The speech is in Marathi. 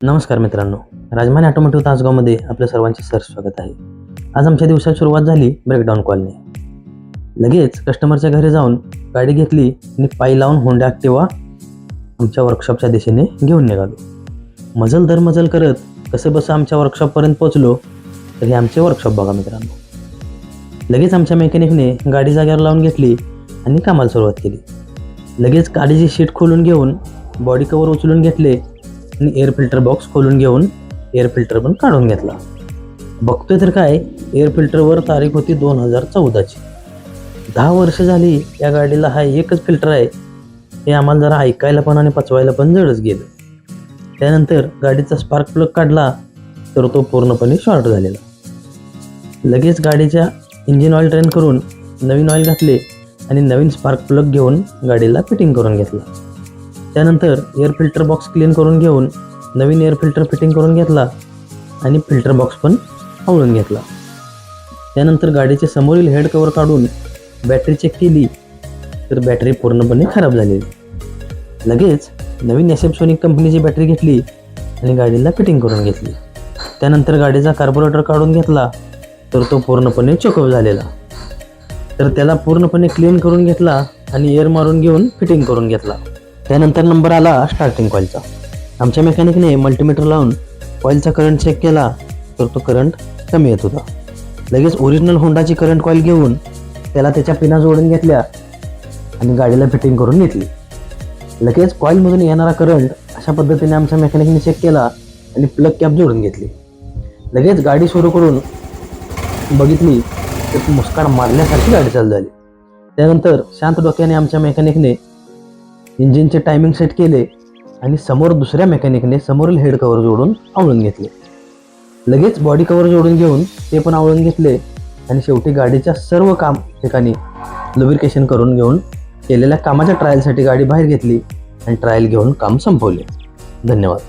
नमस्कार मित्रांनो, राजमाने ऑटोमोटिव्ह तासगावमध्ये आपल्या सर्वांचे स्वागत आहे. आज आमच्या दिवसात सुरुवात झाली ब्रेकडाऊन कॉलने. लगेच कस्टमरच्या घरी जाऊन गाडी घेतली आणि पायी लावून होंडा ॲक्टिवा आमच्या वर्कशॉपच्या दिशेने घेऊन निघालो. मजल करत कसं बसं आमच्या वर्कशॉपपर्यंत पोहोचलो तर हे आमचे वर्कशॉप बघा मित्रांनो. लगेच आमच्या मेकॅनिकने गाडी जागेवर लावून घेतली आणि कामाला सुरुवात केली. लगेच गाडीची शीट खोलून घेऊन बॉडी कवर उचलून घेतले आणि एअर फिल्टर बॉक्स खोलून घेऊन एअर फिल्टर पण काढून घेतला. बघतोय तर काय, एअर फिल्टरवर तारीख होती 2014ची. 10 वर्ष झाली या गाडीला हा एकच फिल्टर आहे. हे आम्हाला जरा ऐकायला पण आणि पचवायला पण जडच गेलं. त्यानंतर गाडीचा स्पार्क प्लग काढला तर तो पूर्णपणे शॉर्ट झालेला. लगेच गाडीच्या इंजिन ऑइल ड्रेन करून नवीन ऑइल घातले आणि नवीन स्पार्क प्लग घेऊन गाडीला फिटिंग करून घेतलं. त्यानंतर एअर फिल्टर बॉक्स क्लीन करून घेऊन नवीन एअर फिल्टर फिटिंग करून घेतला आणि फिल्टर बॉक्स पण आवळून घेतला. त्यानंतर गाडीचे समोरील हेड कवर काढून बॅटरी चेक केली तर बॅटरी पूर्णपणे खराब झालेली. लगेच नवीन SF सोनिक कंपनीची बॅटरी घेतली आणि गाडीला फिटिंग करून घेतली. त्यानंतर गाडीचा कार्बोरेटर काढून घेतला तर तो पूर्णपणे चोकअप झालेला. तर त्याला पूर्णपणे क्लीन करून घेतला आणि एअर मारून घेऊन फिटिंग करून घेतला. त्यानंतर नंबर आला स्टार्टिंग कॉईलचा. आमच्या मेकॅनिकने मल्टीमीटर लावून कॉईलचा करंट चेक केला तर तो करंट कमी येत होता. लगेच ओरिजिनल होंडाची करंट कॉईल घेऊन त्याला त्याच्या पिना जोडून घेतल्या आणि गाडीला फिटिंग करून घेतली. लगेच कॉईलमधून येणारा करंट अशा पद्धतीने आमच्या मेकॅनिकने चेक केला आणि प्लग कॅप जोडून घेतली. लगेच गाडी सुरू करून बघितली तर मुस्काड मारल्यासारखी गाडी चालू झाली. त्यानंतर शांत डोक्याने आमच्या मेकॅनिकने इंजिनचे टायमिंग सेट केले आणि समोर दुसऱ्या मेकॅनिकने समोरील हेड कवर जोडून आवळून घेतले. लगेच बॉडी कवर जोडून घेऊन ते पण आवळून घेतले आणि शेवटी गाडीच्या सर्व काम ठिकाणी लुब्रिकेशन करून घेऊन केलेल्या कामाच्या ट्रायलसाठी गाडी बाहेर घेतली आणि ट्रायल घेऊन काम संपवले. धन्यवाद.